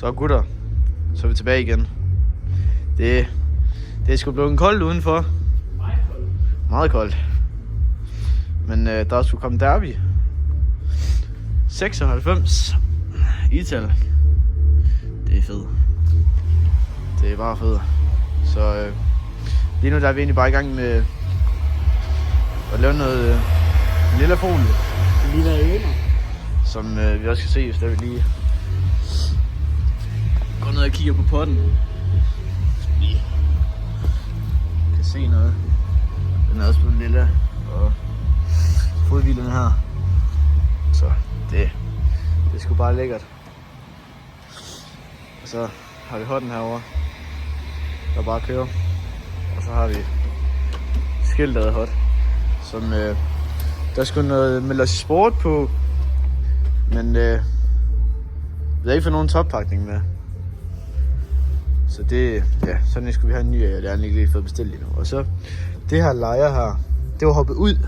Så gutter, så er vi tilbage igen. Det er sgu blevet koldt udenfor. Meget koldt. Meget koldt. Men der er sgu kommet derby. 96. Ital. Det er fedt. Det er bare fedt. Så lige nu der er vi egentlig bare i gang med at lave noget lille folie. Det ligner øner. Som vi også kan se, hvis der vi lige går ned og kigger på potten. Så vi kan se noget. Den er også blevet lille. Og fodhvilerne her. Så det er sgu bare lækkert. Og så har vi hotten herovre, der bare kører. Og så har vi skiltet hot, som der skulle noget med Losse Sport på. Men vi har ikke fået nogen toppakning med. Så det, ja, sådan skulle vi have en ny af, og det har jeg ikke lige fået bestilt endnu. Og så det her lejer her, det var hoppet ud,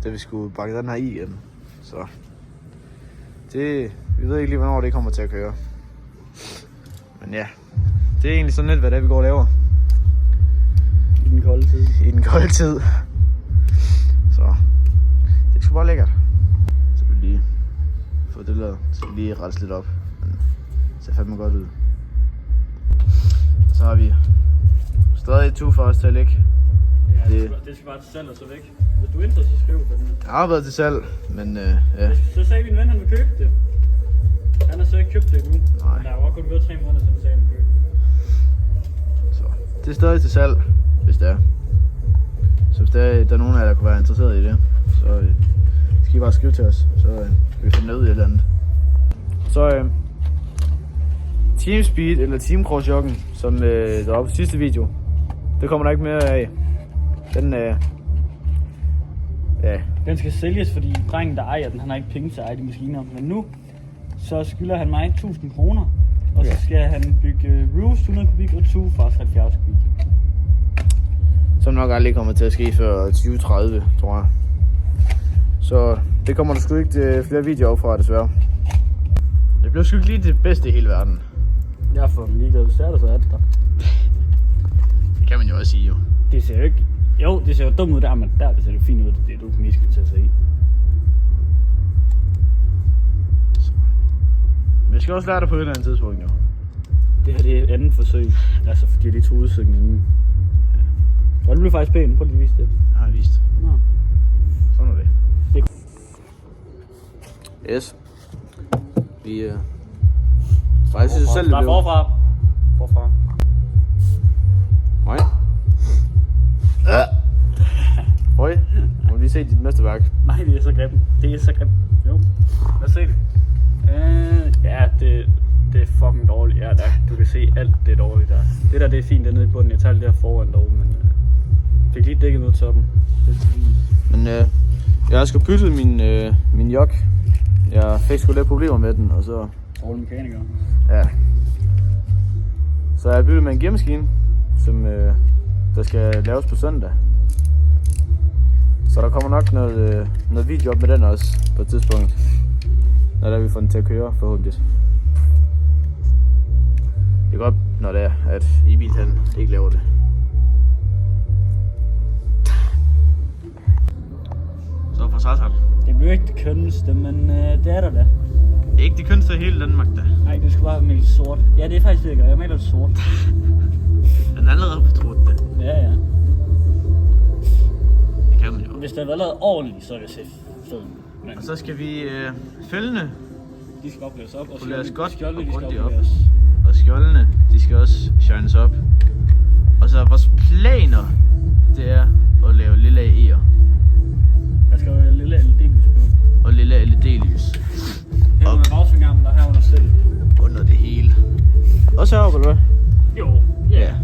da vi skulle bakke den her i igen. Så det, vi ved ikke lige, hvornår det kommer til at køre. Men ja, det er egentlig sådan lidt, hvad det er, vi går og laver. I den kolde tid. I den kolde tid. Så det er sgu bare lækkert. Så vi lige få det lavet, så vi lige rettes lidt op. Men det ser fandme godt ud. Så har vi stadig 2 for os til at lægge. Ja, det skal bare til salg og så væk. Hvis du er interesseret, så skriv på den. Jeg har været til salg, men ja. Så sagde min ven, han vil købe det. Han har så ikke købt det endnu. Nej. Der var kun gået 3 måneder, så han sagde, han vil købe det. Så det er stadig til salg, hvis det er. Så hvis der er nogen af jer, der kunne være interesseret i det, så skal I bare skrive til os. Så kan vi finde ud i et eller andet. Så Team Speed eller Team Cross Joggen, som der var på sidste video, det kommer der ikke mere af. Den ja. Den skal sælges, fordi drengen, der ejer den, han har ikke penge til at eje de maskiner. Men nu, så skylder han mig 1000 kroner. Og så skal han bygge roofs 100 kubik og fast 70 kubik. Som nok aldrig kommer til at ske før 2030, tror jeg. Så det kommer der sgu ikke flere videoer fra, desværre. Det blev sgu ikke lige det bedste i hele verden. Jeg er for ligeglad, hvis det er der, så er det der. Det kan man jo også sige, jo. Det ser jo ikke... Jo, det ser jo dumt ud der, men der det ser jo fint ud, det er du mest skal tage sig i. Men jeg skal også lære det på et eller andet tidspunkt, jo. Det her det er andet forsøg, altså fordi de tog udsøgningen inden. Ja. Og det blev faktisk pænt, prøv lige at vise det. Jeg har vist. Nå. Sådan er det. Det Yes. Vi faktisk sig selv, det blev... Forfra. Nej. Høj, må vi lige se dit mesterværk. Nej, det er så grimt. Det er så grimt. Jo, lad os se det. Ja, det er fucking dårligt. Ja, der. Du kan se alt det dårligt der. Det der, det er fint dernede i bunden. Jeg tager det der foran dog, men fik lige dækket mod toppen. Det er fint. Men jeg har sgu byttet min jok. Jeg fik sgu lidt problemer med den, og så... Dårlig mekaniker. Ja. Så jeg har byttet med en gearmaskine, som der skal laves på søndag. Så der kommer nok noget video op med den også på et tidspunkt. Når vi får den til at køre, forhåbentlig. Det er godt, når det er, at Emil han ikke laver det. Så for Satan. Det bliver ikke det kønneste, men det er der da. Det er ikke det kønneste i hele Danmark, da. Nej, du skal bare male sort. Ja, det er faktisk det, jeg gør. Jeg maler det sort. Den er allerede på truet, det. Ja. Det kan man jo. Hvis det havde været lavet ordentligt, så er det fedt. Men Og så skal vi følgende. de skal opleves op, og Poleres godt skjoldene, og de skal grundigt op. opleves. Og skjoldene, de skal også shines op. Og så vores planer, det er at lave lille E'er. Der skal jo en lille LED-lys på. Og lille LED-lys. Her med bagsvingarmen, der er her under selv. Under det hele. Også heroppe, eller hvad? Jo, ja.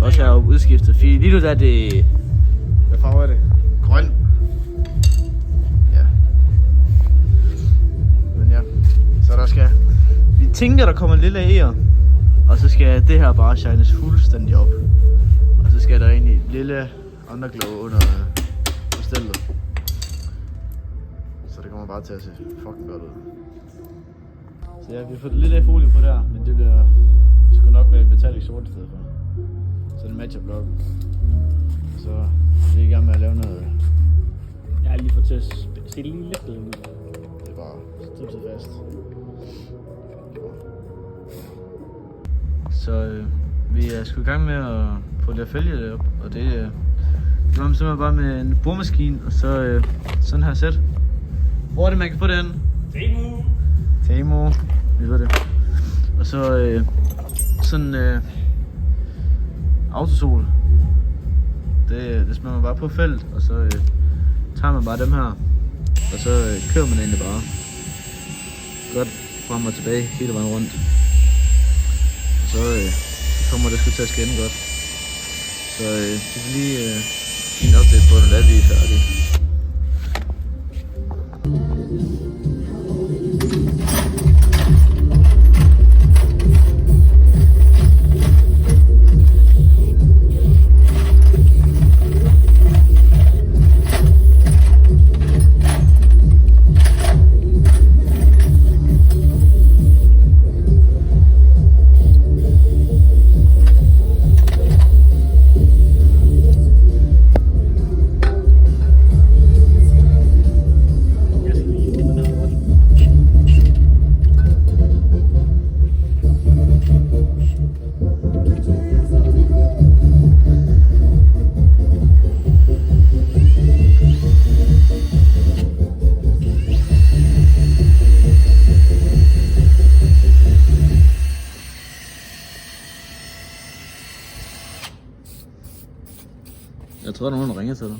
Også heroppe udskiftet. Fordi lige nu der er det... Hvad farve er det? Grøn. Ja. Men ja. Så der skal... Vi tænker, der kommer lille E'er. Og så skal det her bare shines fuldstændig op. Og så skal der egentlig lille underglow under stellet. Så det kommer bare til at se fucking godt ud. Så ja, vi har fået lidt af folie på der, men det bliver sgu nok med metallic sort i stedet for. Så det matcher blokken. Så vi er i gang med at lave noget. Jeg har lige fået til at se lige lidt bedre ud. Det er bare stripset fast. Så vi er sgu i gang med at få det fælge op, og det gør man simpelthen bare med en boremaskine, og så sådan her sæt. Hvor er det, man kan få det henne? Temo. Vi ved det. Og så sådan autosol. Det smager man bare på felt, og så tager man bare dem her, og så kører man egentlig bare godt frem og tilbage hele vejen rundt. Og så kommer det sgu til at skinne godt. Så vi vil lige give en update på, når vi er færdige. Jeg tror, der er nogen, der ringer til dig.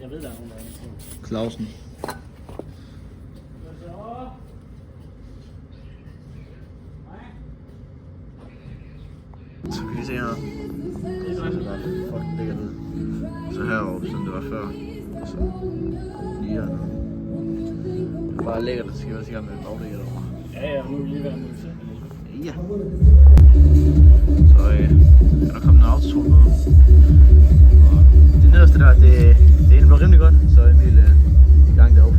Jeg ved, der er nogen, der ringer til mig. Clausen. Så kan vi se her. Det ser bare fucking lækkert ud. Så herovre, som det var før. Og så lige hernede. Det er bare lækkert, at det skal også i gang med bagdækket derovre. Ja, nu er vi lige ved at møde. Ja. Så er der kommet noget autosol på. Og det nederste der, det er egentlig rimelig godt, så Emil i gang derovre.